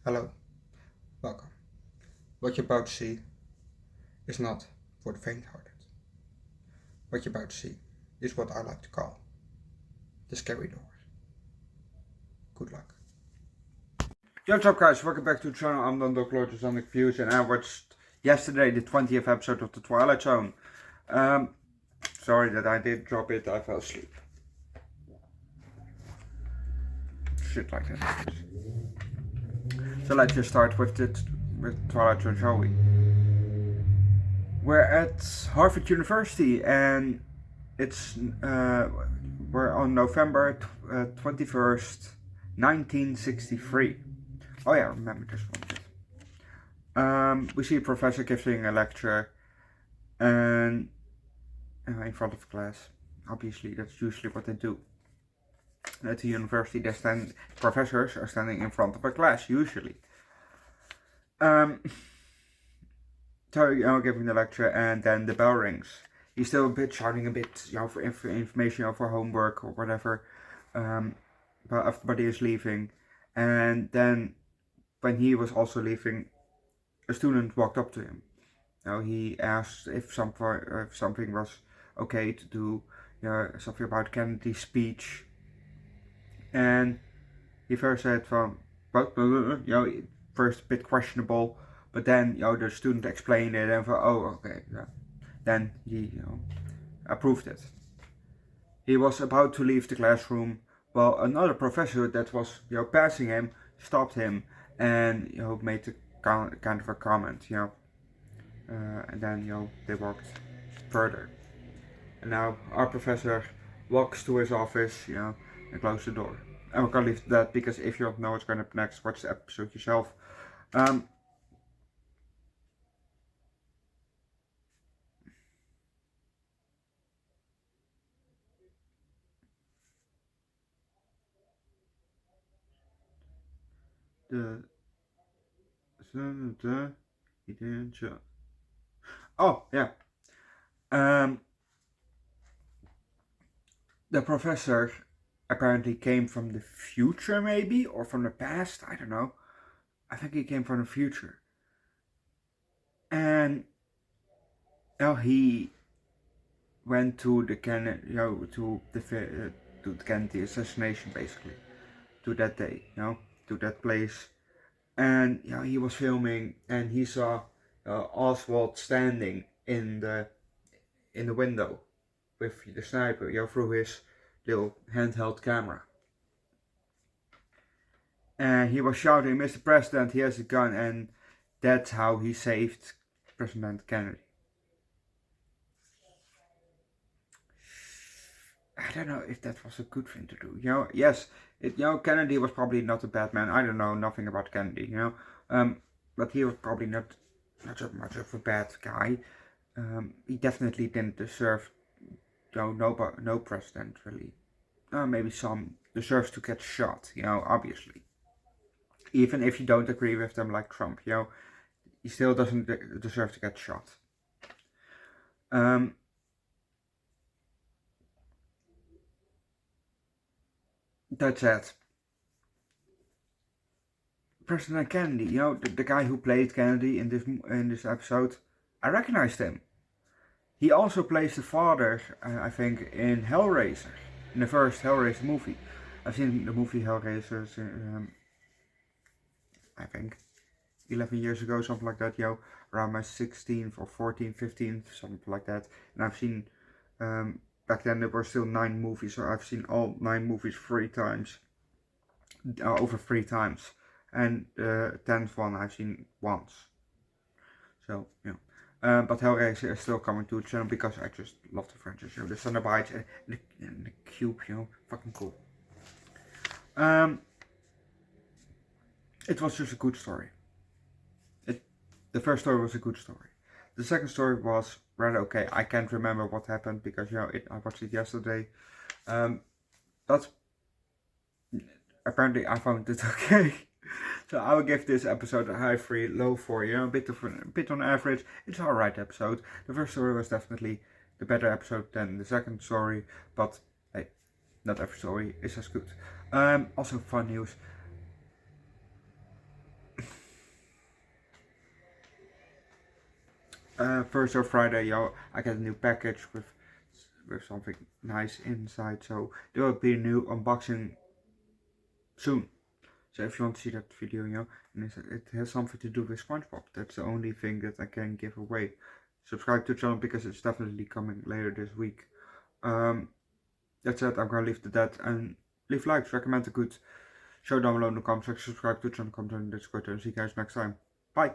Hello, welcome. What you're about to see is not for the faint-hearted. What you're about to see is what I like to call the scary doors. Good luck. Yo, what's up guys, welcome back to the channel. I'm Underdog Eats and I watched yesterday the 20th episode of the Twilight Zone. Sorry that I did drop it, I fell asleep. Shit like that. So let's just start with Twilight Zone, shall we? We're at Harvard University and we're on November 21st, 1963. Oh yeah, I remember this one. We see a professor giving a lecture and in front of class. Obviously, that's usually what they do. At the university, professors are standing in front of a class, usually. So, giving the lecture, and then the bell rings. He's still shouting a bit, for information or for homework or whatever. But everybody is leaving, and then when he was also leaving, a student walked up to him. He asked if something was okay to do, something about Kennedy's speech, and he first said first a bit questionable. But then, the student explained it and thought, oh, okay, yeah. Then he, approved it. He was about to leave the classroom, while another professor that was, passing him, stopped him and, made a kind of a comment, and then, they walked further. And now our professor walks to his office, and closes the door. And we're gonna leave that because if you don't know what's gonna happen next, watch the episode yourself. He didn't show. Oh yeah. The professor apparently came from the future, maybe, or from the past. I don't know. I think he came from the future, and he went to the to the Kennedy assassination, basically, to that day, to that place. And he was filming, and he saw Oswald standing in the window with the sniper, through his little handheld camera. And he was shouting, "Mr. President, he has a gun," and that's how he saved President Kennedy. I don't know if that was a good thing to do. Yes, Kennedy was probably not a bad man. I don't know nothing about Kennedy, but he was probably not so much of a bad guy. He definitely didn't deserve, no president really. Maybe some deserves to get shot, obviously. Even if you don't agree with them, like Trump, he still doesn't deserve to get shot. That's it. President Kennedy, the guy who played Kennedy in this episode, I recognized him. He also plays the father, I think, in Hellraiser, in the first Hellraiser movie. I've seen the movie Hellraiser, I think, 11 years ago, something like that, around my 16th or 14th, 15th, something like that. And I've seen, back then there were still 9 movies, so I've seen all 9 movies 3 times, over 3 times. And the 10th one I've seen once. So, but Hellraiser is still coming to the channel because I just love the franchise. The Cenobite and the Cube, fucking cool. It was just a good story. The first story was a good story. The second story was rather okay. I can't remember what happened because I watched it yesterday. But apparently I found it okay. So I will give this episode a high 3, low 4. A bit on average. It's an alright episode. The first story was definitely the better episode than the second story, but hey, not every story is as good. Also, fun news. Thursday or Friday, I get a new package with something nice inside. So there will be a new unboxing soon. So if you want to see that video, and it has something to do with SpongeBob. That's the only thing that I can give away. Subscribe to the channel because it's definitely coming later this week. That's it. I'm gonna leave that and leave likes, recommend a good show down below in the comment section, subscribe to the channel, comment on the Discord, and see you guys next time. Bye.